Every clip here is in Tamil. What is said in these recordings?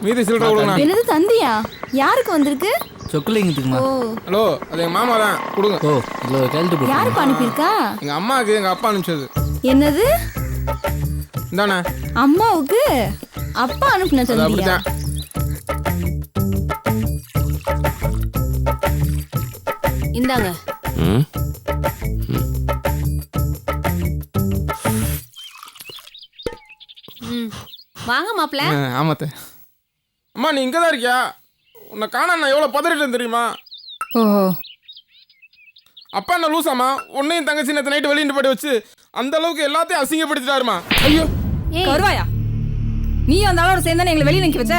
மீதி சில்லறை கொடுங்க. என்னது தந்தியா? யாருக்கு வந்திருக்கு? சொக்கலிங்கத்துக்குமா? ஹலோ, அது எங்க மாமா தான், கொடுங்க. ஓ, இல்ல கேள்வி போடு. யாருக்கு அனுப்பியிருக்கா? எங்க அம்மாவுக்கு எங்க அப்பா அனுப்பிச்சது. என்னது? இந்தானே. அம்மாவுக்கு அப்பா அனுப்பின அது தந்தியா? அப்படித்தான். இந்தாங்க. வாங்க மாப்ள. ஆமாத்த. அம்மா நீ இங்கே தான் இருக்கியா? உன்னை காண நான் எவ்வளோ பதறிட்டேன் தெரியுமா? ஓ, அப்பா என்ன லூசாமா? உன்னையும் தங்கச்சி நேற்று நைட்டு வெளியிட்டு போட்டு வச்சு அந்த அளவுக்கு எல்லாத்தையும் அசிங்கப்படுத்திட்டாருமா. ஐயோ கருவாயா, நீ அந்த ஆளோட சேர்ந்தானே எங்களை வெளியே நிக்க வச்ச.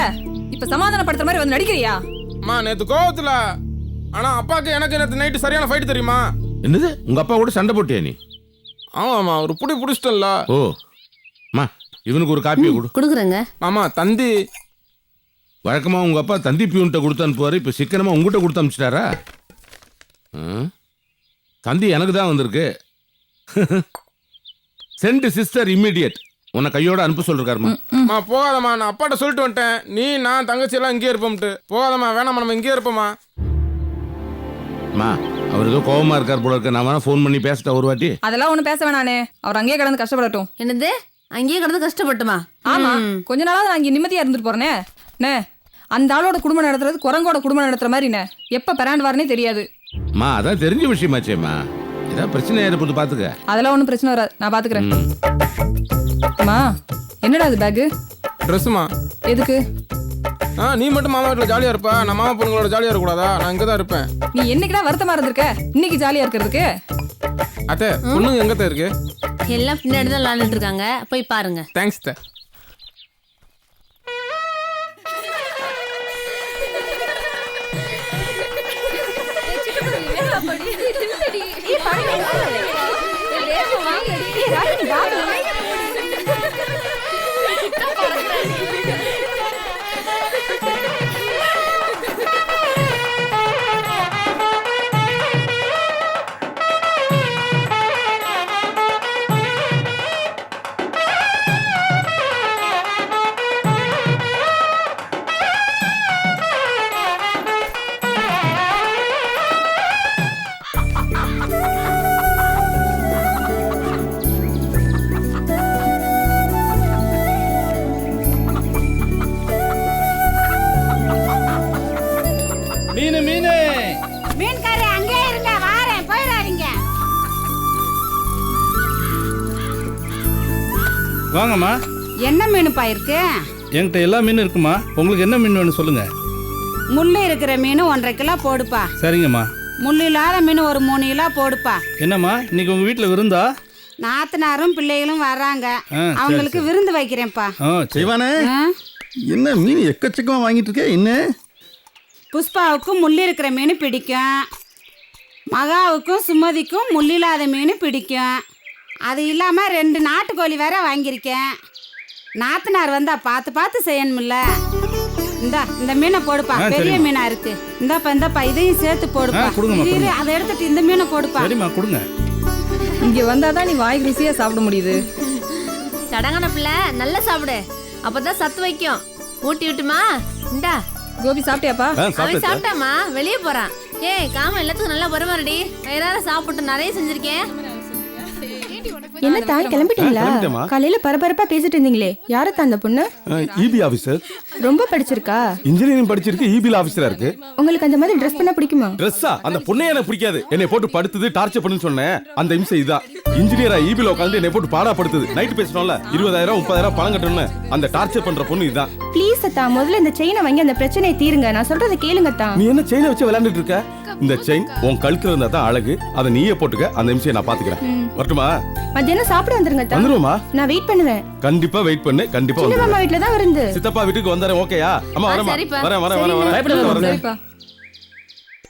இப்ப சமாதானப்படுத்துற மாதிரி வந்து நடிக்கிறியா? அம்மா நேற்று கோவத்தில், ஆனால் அப்பாவுக்கு எனக்கு நேற்று நைட்டு சரியான ஃபைட் தெரியுமா? என்னது, உங்க அப்பா கூட சண்டை போட்டியா நீ? ஆமாம்மா, ஒரு பிடிச்சிட்டல. ஓ அம்மா, இவனுக்கு ஒரு காப்பியை கொடு. கொடுக்குறேங்க. மாமா தந்தி வழக்கமா உங்க அப்பா தந்தி பியூன்ட்ட கொடுத்து அனுப்புவாரு, இப்ப சிக்கனமா உங்ககிட்ட கொடுத்து அனுப்பிச்சிட்டாரா? தந்தி எனக்கு தான் வந்திருக்கு. Send sister immediate. உன்னை கையோட அனுப்ப சொல்லிருக்காருமா. அம்மா போகாதம்மா, நான் அப்பாட்ட சொல்லிட்டு வந்துட்டேன். நீ நான் தங்கச்சி எல்லாம் இங்கேயே இருப்போம்ட்டு. போகாதம்மா, வேணாம்மா, நம்ம இங்கேயே இருப்போம்மா. அம்மா, அவர் ஏதோ கோவமா இருக்கார் போல இருக்கு. நான் வேணா ஃபோன் பண்ணி பேசிட்டேன் ஒரு வாட்டி. அதெல்லாம் ஒண்ணு பேச வேணானே, அவர் அங்கேயே கடந்து கஷ்டப்படட்டும். என்னது? அங்கேயே கடந்து கஷ்டப்பட்டுமா? ஆமா, கொஞ்ச நாளாவது நான் இங்க நிம்மதியா இருந்துட்டு போறேனே. நே, அந்த ஆளோட குடும்பம் நடத்துறது குரங்கோட குடும்பம் நடத்துற மாதிரி நே. எப்ப பெராண்டு வரனே தெரியாது. அம்மா, அதான் தெரிஞ்ச விஷயமாச்சேம்மா. ஏதாவது பிரச்சனை ஏற்பட்டு பாத்துக்க. அதெல்லாம் ஒன்றும் பிரச்சனை வராது, நான் பாத்துக்கிறேன். அம்மா, என்னடா அது பேக்கு? ட்ரெஸ்ஸுமா. எதுக்கு? நீ மட்டும் மாமா வீட்டில் ஜாலியாக இருப்பா, நான் மாமா பொண்ணுங்களோட ஜாலியாக இருக்கக்கூடாதா? நான் இங்கே தான் இருப்பேன். நீ என்னைக்குடா வருத்தமா இருந்திருக்க? இன்னைக்கு ஜாலியா இருக்கிறதுக்கு? அத்தை, பொண்ணுங்க எங்கே தான் இருக்கு? எல்லாம் பின்னாடி தான் விளாண்டுட்டு இருக்காங்க, போய் பாருங்க. தேங்க்ஸ் த. மீன்காரி அங்கே இருங்க, வாரேன், போயிடாதீங்க. வாங்கம்மா. என்ன மீனுப்பா இருக்கு? என்கிட்ட எல்லா மீனும் இருக்குமா. உங்களுக்கு என்ன மீன் வேணும் சொல்லுங்க. முள்ளு இருக்கிற மீன் 1.5 கிலோ போடுப்பா. சரிங்கம்மா. முள்ளு இல்லாத மீன் ஒரு 3 கிலோ போடுப்பா. என்னம்மா, இன்னைக்கு உங்க வீட்டில் விருந்தா? நாத்தனாரும் பிள்ளைகளும் வர்றாங்க, அவங்களுக்கு விருந்து வைக்கிறேன்ப்பா. செய்வானே. என்ன மீன் எக்கச்சக்கமா வாங்கிட்டு இருக்க? என்ன? புஷ்பாவுக்கும் முள்ளு இருக்கிற மீன் பிடிக்கும், மகாவுக்கும் சுமதிக்கும் முள்ளு இல்லாத மீன் பிடிக்கும். அது இல்லாமல் 2 நாட்டுக்கோழி வேற வாங்கியிருக்கேன். நாத்தனார் வந்தா பார்த்து செய்யணும்ல. இந்த மீனை போடுப்பா, பெரிய மீனா இருக்கு. இந்தாப்பா இதையும் சேர்த்து போடுப்பா. அதை எடுத்துட்டு இந்த மீனை போடுப்பா. சரிம்மா, கொடுங்க. இங்க வந்தாதான் நீ வாய் ருசியா சாப்பிட முடியுது. சடங்கான பிள்ளை, நல்லா சாப்பிடு, அப்பதான் சத்து வைக்கும். ஊட்டி விட்டுமா? இந்தா. கோபி சாப்பிட்டியாப்பா? அவன் சாப்பிட்டாமா, வெளியே போறான். ஏய் காம, எல்லாத்துக்கும் நல்லா பரிமாறடி. வயிறார சாப்பிட்டு நிறைய செஞ்சிருக்கேன். என்ன தாய், கிளம்பிட்டீங்களா? காலையில பரபரப்பா பேசிட்டு இருந்தீங்களே, யாரு அந்த பொண்ணு? EB officer. ரொம்ப படிச்சிருக்கா? இன்ஜினியரிங் படிச்சிருக்கு, இபில ஆபீசரா இருக்கு. உங்களுக்கு அந்த மாதிரி ட்ரெஸ் பண்ண பிடிக்குமா? ட்ரெஸ்ஸா? அந்த பொண்ணே எனக்கு பிடிக்காது. என்னை போட்டு படுத்துது, டார்ச்சர் பண்ணுன்னு சொன்னேன். அந்த இம்சை இதான். இன்ஜினியரா இபில உட்காந்து என்னை போட்டு பாடா படுத்துது. நைட் பேசணும்ல, 20,000 30,000 பணம் கட்டணும்னு அந்த டார்ச்சர் பண்ற பொண்ணு இதுதான். ப்ளீஸ் அத்தா, முதல்ல இந்த செயினை வாங்கி அந்த பிரச்சனையை தீருங்க. நான் சொல்றதை கேளுங்க அத்தா. நீ என்ன செயினை வச்சு விளையாண்டுட்டு இருக்க? இந்த செயின் உன் கழுத்துல இருந்தா தான் அழகு. அதை நீயே போட்டுக்க. அந்த இம்சையை நான் பாத்துக்கிறேன். வரட்டுமா? மத்தியானம் சாப்பிட வந்துருங்க அத்தா. வந்துருமா? நான் வெயிட் பண்ணுவேன். கண்டிப்பா வெயிட் பண்ணு. கண்டிப்பா சின்ன மாமா வீட்ல தான் இருந்து. சித்தப்பா வீட்டுக்கு வந்தாரே. ஓகேயா? அம்மா வரமா? வரேன். சரிப்பா.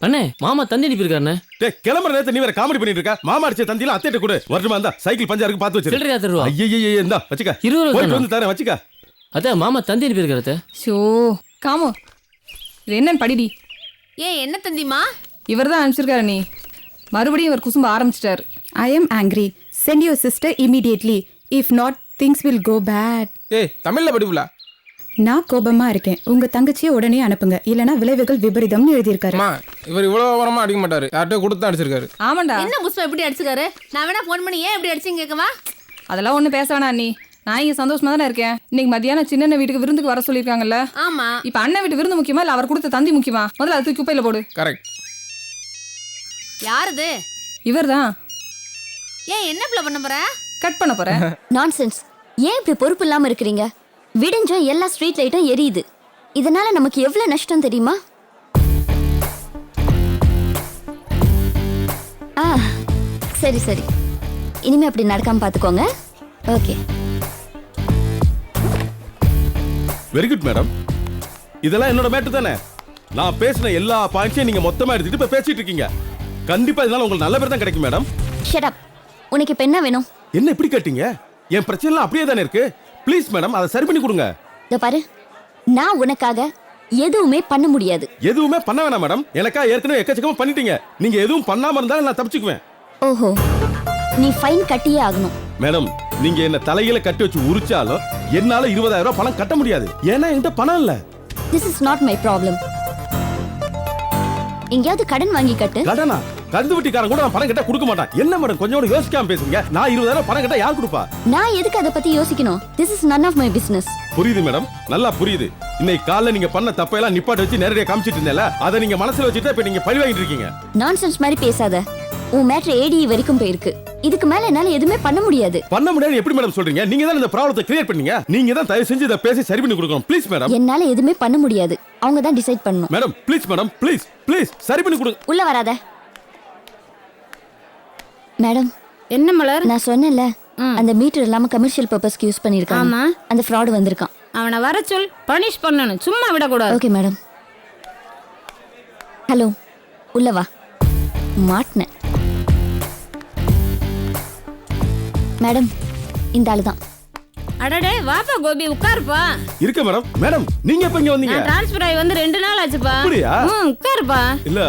அண்ணே, மாமா தந்தி அனுப்பியிருக்காருண்ணே. டேய், கிளம்புற நேரத்துல நீ வேற காமெடி பண்ணிட்டு இருக்க. மாமா அடிச்ச தந்தியில அத்தைட்ட கொடு. வரட்டுமா? இந்தா சைக்கிள் பஞ்சா இருக்கு, பாத்து வச்சிரு. சில்லறையா தருவா? ஐயய்யே, இந்தா வச்சுக்க. 20 போயிட்டு வந்து தரேன், வச்சுக்க. அதான் மாமா தந்தி அனுப்பியிருக்காரு. ஷோ காமோ, இது என்னன்னு படிடி. ஏய் என்ன தந்திமா? இவர் தான் அனுப்பிச்சிருக்காரு. நீ மறுபடியும் இவர் குசும்ப ஆரம்பிச்சிட்டாரு. I am angry. Send your sister immediately. If not, things will go bad. ஏய் தமிழ்ல படிப்புல. நான் கோபமா இருக்கேன். உங்க தங்கச்சியை உடனே அனுப்புங்க, இல்லனா விளைவுகள் விபரீதம்னு எழுதியிருக்காரு. அம்மா இவர் இவ்வளவு ஓரமா அடிக்க மாட்டாரு, யார்கிட்டயோ கொடுத்து அடிச்சிருக்காரு. ஆமாண்டா. என்ன புஷ்பா எப்படி அடிச்சுக்காரு? நான் வேணா ஃபோன் பண்ணி ஏன் எப்படி அடிச்சுன்னு கேட்கவா? அதெல்லாம் ஒன்றும் பேச வேணாம் நீ. நான் இங்கே சந்தோஷமா தானே இருக்கேன். இன்னைக்கு மத்தியானம் சின்ன வீட்டுக்கு விருந்துக்கு வர சொல்லியிருக்காங்கல்ல. ஆமா. இப்போ அண்ணன் வீட்டு விருந்து முக்கியமா இல்லை அவர் கொடுத்த தந்தி முக்கியமா? முதல்ல அது தூக்கி குப்பையில் போடு. கரெக்ட். யாருது? இவர் தான். ஏன் என்ன பிள்ளை பண்ண போற? கட் பண்ண போறேன். நான்சென்ஸ். ஏன் இப்படி பொறுப்பு இல்லாம இருக்கிறீங்க? விடிஞ்ச எல்லா ஸ்ட்ரீட் லைட்டும் எரியுது. இதனால நமக்கு எவ்வளவு நஷ்டம் தெரியுமா? சரி சரி, இனிமே அப்படி நடக்காம பாத்துக்கோங்க. ஓகே. Very good madam. இதெல்லாம் என்னோட மேட்டர் தானே. நான் பேசின எல்லா பாயிண்ட்ஸையும் நீங்க மொத்தமா எடுத்துட்டு இப்ப பேசிட்டு இருக்கீங்க. கண்டிப்பா இதனால உங்களுக்கு நல்ல பேர் தான் கிடைக்கும் மேடம். Shut up. உனக்கு இப்ப என்ன வேணும்? என்ன இப்படி கேட்டீங்க? என் பிரச்சனை அப்படியே தானே இருக்கு. ப்ளீஸ் மேடம் அதை சரி பண்ணி கொடுங்க. இத பாரு, நான் உனக்காக எதுவுமே பண்ண முடியாது. எதுவுமே பண்ண வேணாம் மேடம். எனக்கா ஏற்கனவே எக்கச்சக்கமா பண்ணிட்டீங்க. நீங்க எதுவும் பண்ணாம இருந்தாலும் நான் தப்பிச்சுக்குவேன். ஓஹோ, நீ ஃபைன் கட்டியே ஆகணும். மேடம், நீங்க என்ன தலையில கட்டி வச்சு உரிச்சாலும் என்னால 20,000 ரூபாய் பணம் கட்ட முடியாது. ஏன்னா என்கிட்ட பணம் இல்ல. This is not my problem. எங்கயாவது கடன் வாங்கி கட்டு. கடனா? கந்து வட்டிக்காரன் கூட நான் பணம் கட்ட கொடுக்க மாட்டான். என்ன மேடம் கொஞ்சம் கூட யோசிக்காம பேசுறீங்க? நான் 20,000 பணம் கட்ட யார் கொடுப்பா? நான் எதுக்கு அதை பத்தி யோசிக்கணும்? This is none of my business. புரியுது மேடம், நல்லா புரியுது. இன்னைக்கு காலைல நீங்க பண்ண தப்பையெல்லாம் நிப்பாட்ட வச்சு நேரடியா காமிச்சிட்டு இருந்தேல, அதை நீங்க மனசுல வச்சுட்டு இப்ப நீங்க பழி வாங்கிட்டு இருக்கீங்க. நான்சென்ஸ் மாதிரி பேசாத. உன் மேட்டர் ADE வரைக்கும் போயிருக்கு. இதுக்கு மேல என்னால எதுவுமே பண்ண முடியாது. பண்ண முடியாது எப்படி மேடம் சொல்றீங்க? நீங்க தான் இந்த ப்ராப்ளத்தை கிரியேட் பண்ணீங்க. நீங்க தான் தயவு செஞ்சு இத பேசி சரி பண்ணி கொடுக்கணும். Please madam. என்னால எதுவுமே பண்ண முடியாது. அவங்க தான் டிசைட் பண்ணணும். Madam please madam, please please சரி பண்ணி கொடுங்க. உள்ள வராத. மேடம், என்ன மலர்? நான் சொன்னேன்ல, அந்த மீட்டர் இல்லாம கமர்ஷியல் பர்பஸ்க்கு யூஸ் பண்ணிருக்காங்க. ஆமா. அந்த ஃப்ராட் வந்திருக்கான். அவனை வர சொல், பனிஷ் பண்ணணும், சும்மா விடக்கூடாது. Okay madam. ஹலோ, உள்ள வா. மாட்னேன். மேடம், இந்த ஆளு தான். அடடே வாப்பா கோபி, உட்காருப்பா. இருக்க மேடம். மேடம் நீங்க எப்ப இங்க வந்தீங்க? நான் ட்ரான்ஸ்ஃபர் ஆகி வந்து 2 நாள் ஆச்சுப்பா. அப்படியா? உட்காருப்பா. இல்ல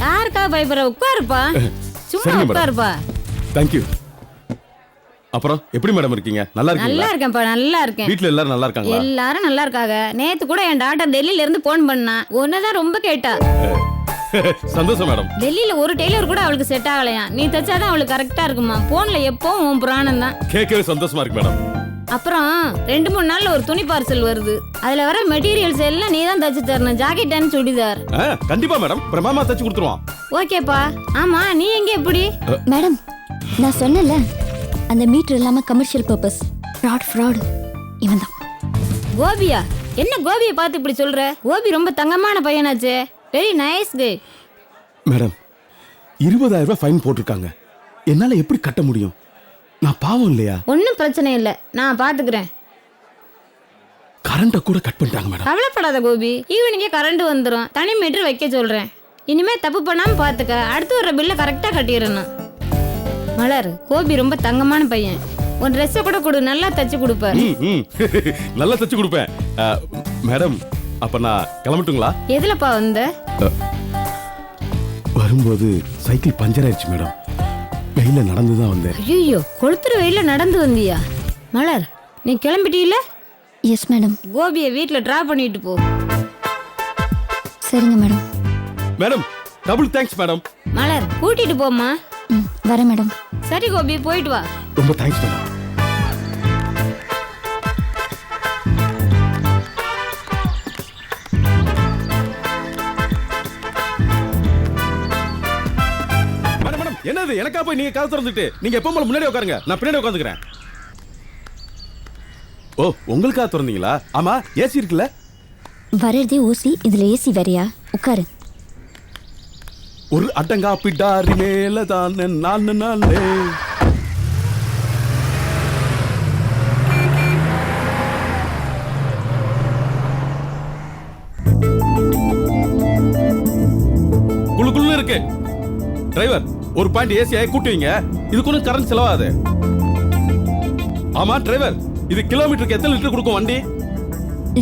யாருக்கா பயப்படுற? உட்காருப்பா, சும்மா சரிங்க மேடம். உட்காருப்பா. Thank you. அப்புறம் எப்படி மேடம் இருக்கீங்க? நல்லா நல்லா இருக்கீங்களா? இருக்கேன்ப்பா, நல்லா இருக்கேன். வீட்ல எல்லாரும் நல்லா இருக்காங்களா? எல்லாரும் நல்லா இருக்காங்க. நேத்து கூட என் டாக்டர் டெல்லியில இருந்து போன் பண்ணா. ஒன்னதான் ரொம்ப கேட்டா. சந்தோஷம் மேடம். டெல்லியில ஒரு டெய்லர் கூட அவளுக்கு செட் ஆகலையா. நீ தச்சாதான் அவளுக்கு கரெக்டா இருக்குமா. போன்ல எப்பவும் உன் புராணம் தான். கேட்கவே சந்தோஷமா இருக்கு மேடம். அப்புறம் 2-3 நாள்ல ஒரு துணி பார்சல் வருது. அதுல வர மெட்டீரியல்ஸ் எல்லாம் நீ தான் தச்சு தரணும். Jacket and churidar. கண்டிப்பா மேடம், பிரமாமா தச்சு கொடுத்துருவான். ஓகேப்பா. ஆமா, நீ எங்க எப்படி? மேடம், நான் சொன்னேன்ல, அந்த மீட்டர் இல்லாம கமர்ஷியல் பர்பஸ். ஃப்ராட் இவன் தான். கோபியா? என்ன கோபியை பார்த்து இப்படி சொல்ற? கோபி ரொம்ப தங்கமான பையனாச்சே. Very nice guy. மேடம், 20,000 ரூபாய் ஃபைன் போட்டிருக்காங்க. என்னால எப்படி கட்ட முடியும்? நான் பாவம் இல்லையா? ஒன்னும் பிரச்சனை இல்ல, நான் பாத்துக்கிறேன். கரண்ட கூட கட் பண்ணிட்டாங்க மேடம். கவலைப்படாத கோபி, ஈவினிங்கே கரண்ட் வந்துடும். தனி மீட்டர் வைக்க சொல்றேன். இனிமே தப்பு பண்ணாம பாத்துக்க. அடுத்து வர பில்ல கரெக்டா கட்டிடணும். மலர், கோபி ரொம்ப தங்கமான பையன். உன் ட்ரெஸ்ஸை கூட கொடு, நல்லா தச்சு கொடுப்பாரு. நல்லா தச்சு கொடுப்பேன். மேடம், அப்ப நான் கிளம்பட்டுங்களா? எதுலப்பா வந்த? வரும்போது சைக்கிள் பஞ்சர் ஆயிடுச்சு மேடம். வெயில நடந்துதான் வந்தேன். ஐயோ, கொளுத்துற வெயில நடந்து வந்தியா? மலர், நீ கிளம்பிட்டீல? Yes madam. கோபியை வீட்டுல டிராப் பண்ணிட்டு போ. சரிங்க madam. Madam, double thanks madam. Malar, கூட்டிட்டு போமா. வரேன் மேடம். சரி கோபி, போயிட்டு வா. ரொம்ப தேங்க்ஸ் மேடம். என்னது எனக்கா போய் நீங்க கதை திறந்துட்டு நீங்க எப்ப போல முன்னாடி உட்காருங்க, நான் பின்னாடி உட்காந்துக்கிறேன். ஓ, உங்களுக்கா திறந்தீங்களா? ஆமா, ஏசி இருக்குல்ல? வரதே ஓசி, இதுல ஏசி வேறயா? உட்காரு. ஒரு அட்டங்கா பிடாரி மேல தான் நானே. குளுக்குள்ள இருக்கு. டிரைவர், ஒரு பாயிண்ட் ஏசியை கூட்டுவீங்க. இதுக்கு ஒன்றும் கரண்ட் செலவாது. ஆமா டிரைவர், இது கிலோமீட்டருக்கு எத்தனை லிட்டர் கொடுக்கும் வண்டி?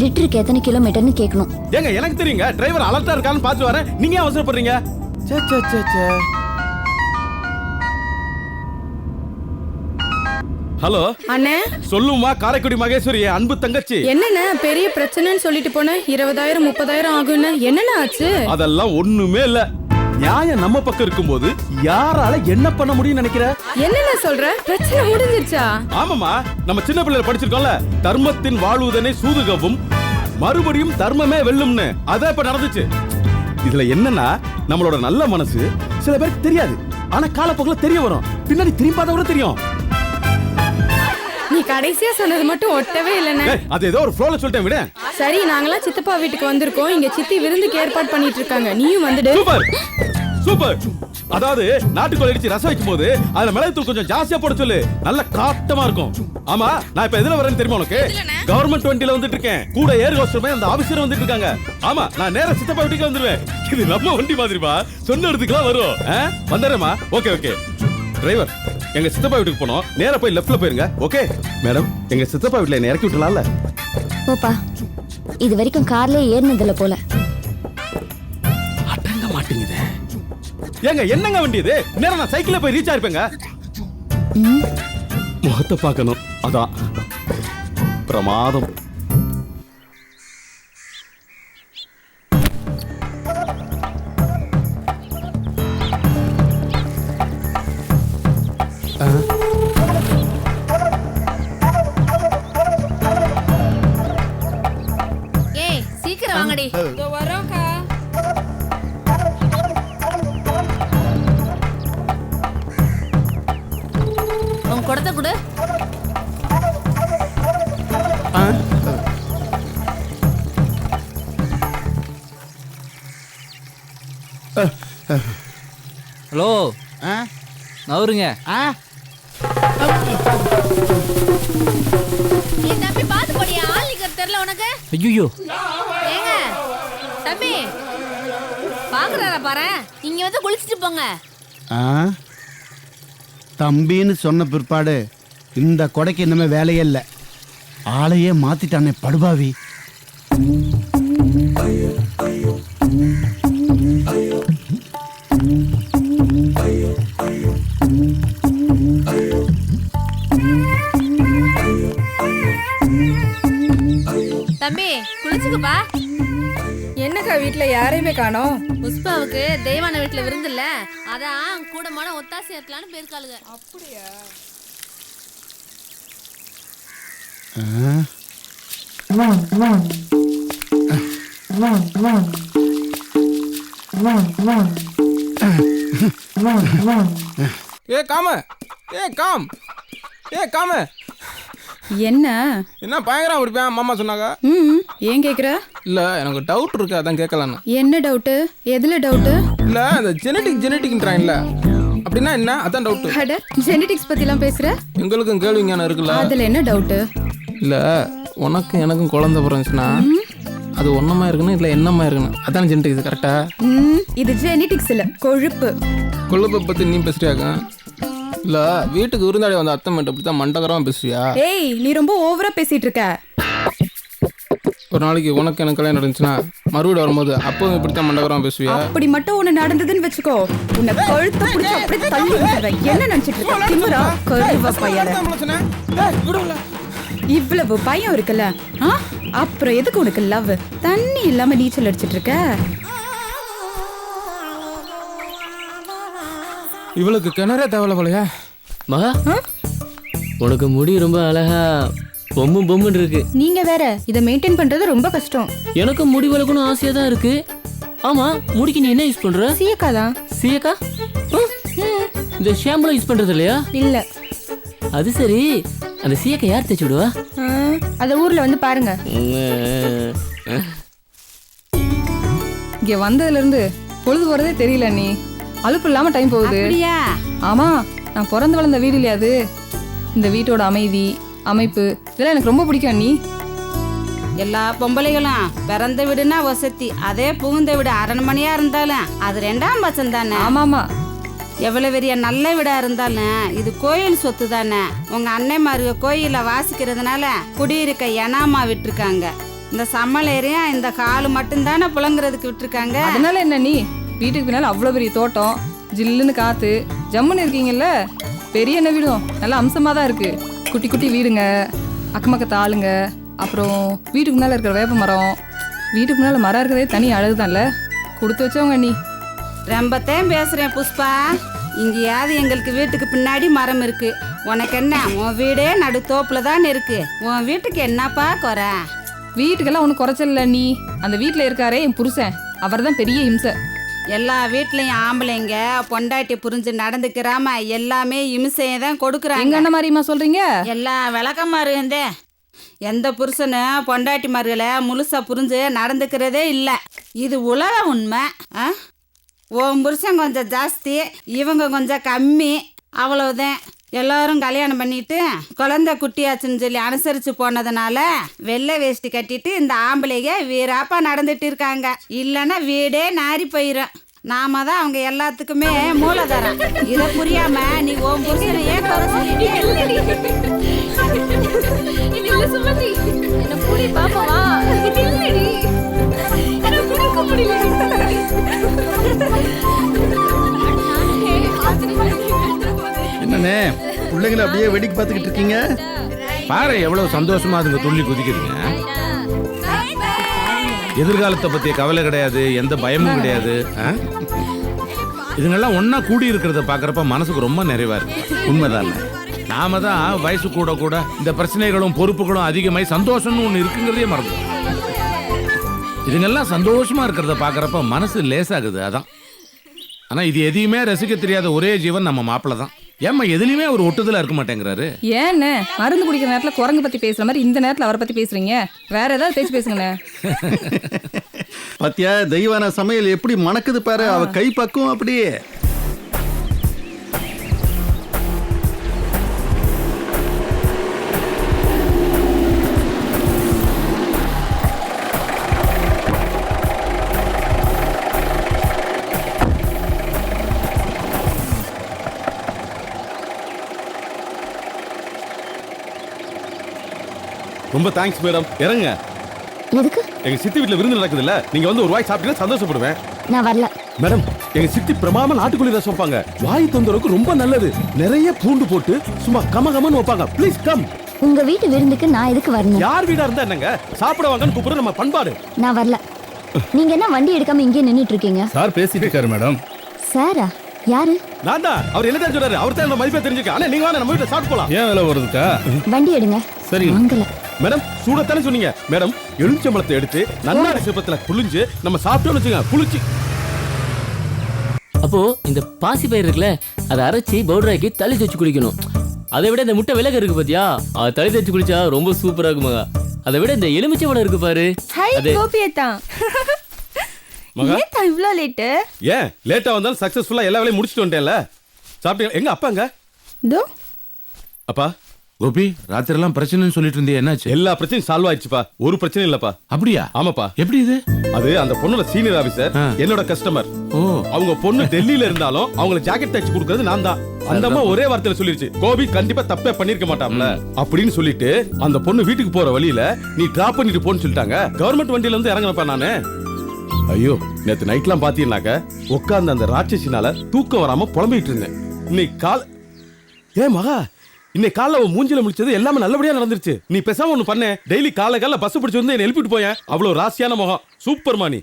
லிட்டருக்கு எத்தனை கிலோமீட்டர்னு கேட்கணும். ஏங்க, எனக்கு தெரியுங்க. டிரைவர் அலர்ட்டா இருக்கான்னு பார்த்து வரேன். நீங்க ஏன் அவசரப்படுறீங்க? சே சே சே சே. ஹலோ அண்ணே சொல்லுமா காரைக்குடி மகேஸ்வரி என் அன்பு தங்கச்சி. என்னண்ணே பெரிய பிரச்சனைன்னு சொல்லிட்டு போனேன். 20,000 30,000 ஆகும்னு என்னண்ணே ஆச்சு? அதெல்லாம் ஒண்ணுமே இல்ல. நியாயம் நம்ம பக்கம் இருக்கும்போது யாரால என்ன பண்ண முடியும்னு நினைக்கிற? என்னண்ணே சொல்ற? பிரச்சனை முடிஞ்சிருச்சா? ஆமாமா, நம்ம சின்ன பிள்ளைல படிச்சிருக்கோம்ல, தர்மத்தின் வாழ்வுதனை சூதுகவும் மறுபடியும் தர்மமே வெல்லும்னு. அதான் இப்ப நடந்துச்சு. இதுல என்னன்னா, நம்மளோட நல்ல மனசு சில பேருக்கு தெரியாது, ஆனா காலப்போக்கில் தெரிய வரும். பின்னாடி திரும்பி பார்த்தா கூட தெரியும். நீ கடைசியா சொன்னது மட்டும் ஒட்டவே இல்லைண்ணே. அது ஏதோ ஒரு ஃப்ளோல சொல்லிட்டேன் விட. சரி, நாங்களாம் சித்தப்பா வீட்டுக்கு வந்திருக்கோம். இங்க சித்தி விருந்துக்கு ஏற்பாடு பண்ணிட்டு இருக்காங்க. நீயும் வந்துடு. Super super. அதாவது நாட்டுக்கோழி அடிச்சு ரசம் வைக்கும் போது அதுல மிளகுத்தூள் கொஞ்சம் ஜாஸ்தியா போட சொல்லு, நல்ல காட்டமா இருக்கும். ஆமா, நான் இப்ப எதுல வரேன்னு தெரியுமா உனக்கு? கவர்மெண்ட் வண்டியில வந்துட்டு இருக்கேன். கூட ஏர் ஹோஸ்டர் அந்த ஆபீசர் வந்துட்டு இருக்காங்க. ஆமா, நான் நேரா சித்தப்பா வீட்டுக்கு வந்துருவேன். இது நம்ம வண்டி மாதிரிப்பா, சொன்ன இடத்துக்குலாம் வரும். வந்துடுறேமா? Okay okay. டிரைவர், எங்க சித்தப்பா வீட்டுக்கு போனோம், நேரா போய் லெஃப்ட்ல போயிருங்க. ஓகே மேடம், எங்க சித்தப்பா வீட்டுல என்ன இறக்கி விட்டுலாம்ல? போப்பா, இது வரைக்கும் கார்ல ஏறினதுல போல. அடங்க மாட்டேங்குதே. ஏங்க என்னங்க வண்டி இது? நேரா நான் சைக்கிள்ல போய் ரீச் ஆயிருப்பேங்க. முகத்தை பார்க்கணும், அதான் பிரமாதம். ஏய் சீக்கிரம் வாங்கடி. வரோம்க்கா. உன் குடத்தை கொடு. ஹலோ, நவருங்க. என் தம்பி பாத்து போடியா, ஆள் நிக்கிற தெரியல உனக்கு? ஐயோ, ஏங்க தம்பி பாக்குறாரா பாரு, இங்க வந்து குளிச்சுட்டு போங்க. தம்பின்னு சொன்ன பிற்பாடு இந்த கொடைக்கு இன்னமே வேலையே இல்லை. ஆளையே மாத்திட்டானே படுபாவி. தம்பி குளிச்சுக்கப்பா. என்னக்கா வீட்டுல யாரையுமே காணோம்? புஷ்பாவுக்கு தெய்வான வீட்டுல விருந்து இல்ல, அதான் கூடமான ஒத்தாசை இருக்கலான்னு பேருக்காளுங்க. அப்படியா? ஏ காம, ஏ காம், ஏ காம. என்ன என்ன பயங்கரம் பிடிப்பேன் மாமா சொன்னாங்க. ஏன் கேக்குற? இல்ல எனக்கு டவுட் இருக்கு, அதான் கேட்கலான்னு. என்ன டவுட்டு? எதுல டவுட்டு? இல்ல இந்த ஜெனட்டிக்ன்றாங்கல்ல, அப்படின்னா என்ன? அதான் டவுட். அட, ஜெனடிக்ஸ் பத்திலாம் பேசுற? எங்களுக்கும் கேள்விங்க இருக்குல்ல, அதுல என்ன டவுட்டு? இல்ல உனக்கும் எனக்கும் குழந்தை பிறந்துச்சுன்னா அது ஒன்னமா இருக்கணும் இல்ல என்னமா இருக்கணும், அதான் ஜெனட்டிக்ஸ். கரெக்டா? இது ஜெனடிக்ஸ் இல்ல, கொழுப்பு. கொழுப்பை பத்தி நீ பேசுறியாக்க? இல்ல வீட்டுக்கு விருந்தாடி வந்த அத்தை மட்டும் அப்படித்தான் மண்டகரமா பேசுறியா? ஏய், நீ ரொம்ப ஓவரா பேசிட்டு இருக்க. ஒரு நாளைக்கு உனக்கு எனக்கு கல்யாணம் நடந்துச்சுன்னா மறுபடியும் வரும்போது அப்பவும் இப்படித்தான் மண்டகரமா பேசுவியா? அப்படி மட்டும் ஒண்ணு நடந்ததுன்னு வெச்சுக்கோ, உன்னை கழுத்தை பிடிச்சு அப்படியே தள்ளி விட்டுறேன். என்ன நினைச்சிட்டு இருக்க? திமிரா கருவா பையல. இவ்வளவு பயம் இருக்குல்ல, அப்புறம் எதுக்கு உனக்கு லவ்? தண்ணி இல்லாம நீச்சல் அடிச்சிட்டு இருக்க. இவளுக்கு கிணறே தேவையில்ல போலையா? மகா, உனக்கு முடி ரொம்ப அழகா பொம்முன்னு இருக்கு. நீங்க வேற இதை மெயின்டைன் பண்றது ரொம்ப கஷ்டம். எனக்கு முடி வளர்க்கணும் ஆசையா தான் இருக்கு. ஆமா, முடிக்கு நீ என்ன யூஸ் பண்ற? சீயக்கா தான். சீயக்கா? இந்த ஷாம்புலாம் யூஸ் பண்றது இல்லையா? இல்ல. அது சரி, அந்த சீயக்கா யார் தேய்ச்சி விடுவா? அத ஊர்ல வந்து பாருங்க. இங்க வந்ததுல இருந்து பொழுது போறதே தெரியல. நீ அலுப்பு இல்லாம டைம் போகுது. அப்படியா? ஆமா, நான் பிறந்து வளர்ந்த வீடு இல்லையா அது. இந்த வீட்டோட அமைதி, அமைப்பு இதெல்லாம் எனக்கு ரொம்ப பிடிக்கும். நீ எல்லா பொம்பளைகளும் பிறந்த வீடுனா வசதி, அதே புகுந்த வீடு அரண்மனையா இருந்தாலும் அது 2ஆம் பட்சம் தானே. ஆமாமா, எவ்வளவு பெரிய நல்ல வீடா இருந்தாலும் இது கோயில் சொத்து தானே. உங்க அன்னைமாரு கோயில வாசிக்கிறதுனால குடியிருக்க எனாமா விட்டுருக்காங்க. இந்த சம்மளேரியும் இந்த காலு மட்டும் தானே புலங்குறதுக்கு விட்டுருக்காங்க. அதனால என்ன, நீ வீட்டுக்கு பின்னால அவ்வளவு பெரிய தோட்டம், ஜில்லுன்னு காத்து, ஜம்முன்னு இருக்கீங்கல்ல. பெரிய என்ன வீடும் நல்ல அம்சமா தான் இருக்கு. குட்டி குட்டி வீடுங்க, அக்கம் பக்கத்து ஆளுங்க, அப்புறம் வீட்டுக்கு முன்னால் இருக்கிற வேப்ப மரம். வீட்டுக்கு முன்னால் மரம் இருக்கிறதே தனி அழகுதான்ல. கொடுத்து வச்சவங்க நீ. ரொம்பத்தையும் பேசுறேன் புஷ்பா. இங்கேயாவது எங்களுக்கு வீட்டுக்கு பின்னாடி மரம் இருக்கு. உனக்கு என்ன, உன் வீடே நடு தோப்புல தான் இருக்கு. உன் வீட்டுக்கு என்னப்பா குறை? வீட்டுக்கெல்லாம் ஒன்றும் குறைச்சல நீ. அந்த வீட்டில் இருக்காரே என் புருஷன், அவர் தான் பெரிய இம்சை. எல்லா வீட்லயும் ஆம்பளைங்க பொண்டாட்டி புரிஞ்சு நடந்துக்கிறாம எல்லாமே இம்சையை தான் கொடுக்குறாங்க. எங்க அண்ணன் மாதிரிமா சொல்றீங்க? எல்லா விளக்கமா இருந்தே. எந்த புருஷனும் பொண்டாட்டி மார்களை முழுசா புரிஞ்சு நடந்துக்கிறதே இல்லை. இது உலக உண்மை. உன் புருஷன் கொஞ்சம் ஜாஸ்தி, இவங்க கொஞ்சம் கம்மி, அவ்வளவுதான். எல்லாரும் கல்யாணம் பண்ணிட்டு குழந்தை குட்டியாச்சுன்னு சொல்லி அனுசரிச்சு போனதுனால வெள்ளை வேஷ்டி கட்டிட்டு இந்த ஆம்பளைங்க வீராப்பா நடந்துட்டு இருக்காங்க. இல்லைன்னா வீடே நாரி போயிடும். நாம தான் அவங்க எல்லாத்துக்குமே மூலதரம். இதை புரியாம நீ உன் புருஷனையே குறை சொல்லிட்டே என்னண்ணே பிள்ளைங்களை அப்படியே வெடிக்கு பார்த்துக்கிட்டு இருக்கீங்க? பாரு எவ்வளவு சந்தோஷமா அதுங்க துள்ளி குதிக்குதுங்க. எதிர்காலத்தை பத்திய கவலை கிடையாது, எந்த பயமும் கிடையாது. இதுங்கெல்லாம் ஒன்னா கூடி இருக்கிறத பாக்குறப்ப மனசுக்கு ரொம்ப நிறைவா இருக்கு. உண்மைதான். நாம தான் வயசு கூட கூட இந்த பிரச்சனைகளும் பொறுப்புகளும் அதிகமாய் சந்தோஷம்னு ஒண்ணு இருக்குங்கிறதே மறந்து. இதுங்கெல்லாம் சந்தோஷமா இருக்கிறத பாக்குறப்ப மனசு லேசாகுது. அதான். ஆனா இது எதையுமே ரசிக்க தெரியாத ஒரே ஜீவன் நம்ம மாப்பிள்ள தான். ஏம்மா எதுலையுமே ஒரு ஒட்டுதலா இருக்க மாட்டேங்கிறாரு. ஏன்னு மருந்து குடிக்கிற நேரத்தில் குரங்கு பத்தி பேசுற மாதிரி இந்த நேரத்தில் அவரை பத்தி பேசுறீங்க? வேற ஏதாவது பேசி பேசுங்கண்ணே. பத்தியா தெய்வான சமையல் எப்படி மணக்குது பாரு. அவ கை பக்கம் அப்படியே. ரொம்ப தேங்க்ஸ் மேடம். இறங்க. எதுக்கு? எங்க சித்தி வீட்டுல விருந்து நடக்குதுல்ல, நீங்க வந்து ஒரு வாய் சாப்பிட்டீங்கன்னா சந்தோஷப்படுவேன். நான் வரல. மேடம், எங்க சித்தி பிரமாம நாட்டுக்கோழி ரசம் வைப்பாங்க. வாய் தொந்தரவுக்கு ரொம்ப நல்லது. நிறைய பூண்டு போட்டு சும்மா கமகமன்னு வைப்பாங்க. Please come. உங்க வீட்டு விருந்துக்கு நான் எதுக்கு வரணும்? யார் வீடா இருந்தா என்னங்க, சாப்பிட வாங்கன்னு கூப்பிடுற நம்ம பண்பாடு. நான் வரல. நீங்க என்ன வண்டி எடுக்காம இங்கே நின்னுட்டு இருக்கீங்க? சார் பேசிட்டு இருக்காரு மேடம். சாரா? யாரு? நான் தான். அவர் என்ன தான் சொல்றாரு, அவர் தான் நம்ம மதிப்பை தெரிஞ்சுக்க. ஆனா நீங்க வாங்க, நம்ம வீட்டுல சாப்பிட்டு போலாம். ஏன் வேலை வருதுக்கா? வண்டி எடுங்க. சரி வாங்கல. மேடம், சூடத்தானே சொன்னீங்க. மேடம், எலுமிச்சம்பழத்தை எடுத்து நன்னாரி சிப்பத்துல புளிஞ்சு நம்ம சாப்பிட்டோம்னு வச்சுங்க. புளிச்சு அப்போ இந்த பாசி பயிர் இருக்குல்ல, அதை அரைச்சி பவுடர் ஆக்கி தள்ளி தேய்ச்சி குடிக்கணும். அதை விட இந்த முட்டை விலகு இருக்கு பாத்தியா, அதை தள்ளி தேய்ச்சி குடிச்சா ரொம்ப சூப்பரா இருக்குமாங்க. அதை விட இந்த எலுமிச்சை பழம் இருக்கு பாரு. கோபியத்தான் இவ்ளோ லேட்டு? ஏன் லேட்டா வந்தாலும் சக்சஸ்ஃபுல்லா எல்லா வேலையும் முடிச்சுட்டு வந்துட்டேன்ல. சாப்பிட்டீங்க? எங்க அப்பாங்க? அப்பா கோபி, ராத்திரி எல்லாம் பிரச்சனைன்னு சொல்லிட்டு இருந்தே, என்னாச்சு? எல்லா பிரச்சனையும் சால்வ் ஆயிடுச்சுப்பா. ஒரு பிரச்சனை இல்லப்பா. அப்படியா? ஆமாப்பா. எப்படி இது? அது அந்த பொண்ணோட சீனியர் ஆபீசர், என்னோட கஸ்டமர். ஓ. அவங்க பொண்ணு டெல்லியில இருந்தாலும் அவங்கள ஜாக்கெட் தைச்சு கொடுக்கறது நான் தான். அந்த அம்மா ஒரே வார்த்தையில சொல்லிருச்சு, கோபி கண்டிப்பா தப்பே பண்ணிருக்க மாட்டாம்ல அப்படின்னு சொல்லிட்டு அந்த பொண்ணு வீட்டுக்கு போற வழியில நீ டிராப் பண்ணிட்டு போன்னு சொல்லிட்டாங்க. கவர்மெண்ட் வண்டியில இருந்து இறங்கினப்பா நானு. ஐயோ, நேத்து நைட்லாம் பாத்தீங்கன்னாக்க உட்கார்ந்து அந்த ராட்சசினால தூக்கம் வராம புலம்பிட்டு இருந்தேன். இன்னைக்கு மகா இன்னைக்கு காலைல மூஞ்சில முடிச்சது எல்லாமே நல்லபடியா நடந்துருச்சு. நீ பேசாம ஒண்ணு பண்ண, டெய்லி காலை பஸ் பிடிச்சு வந்து என்ன எழுப்பிட்டு போயேன். அவ்வளவு ராசியான முகம். சூப்பர் மாணி.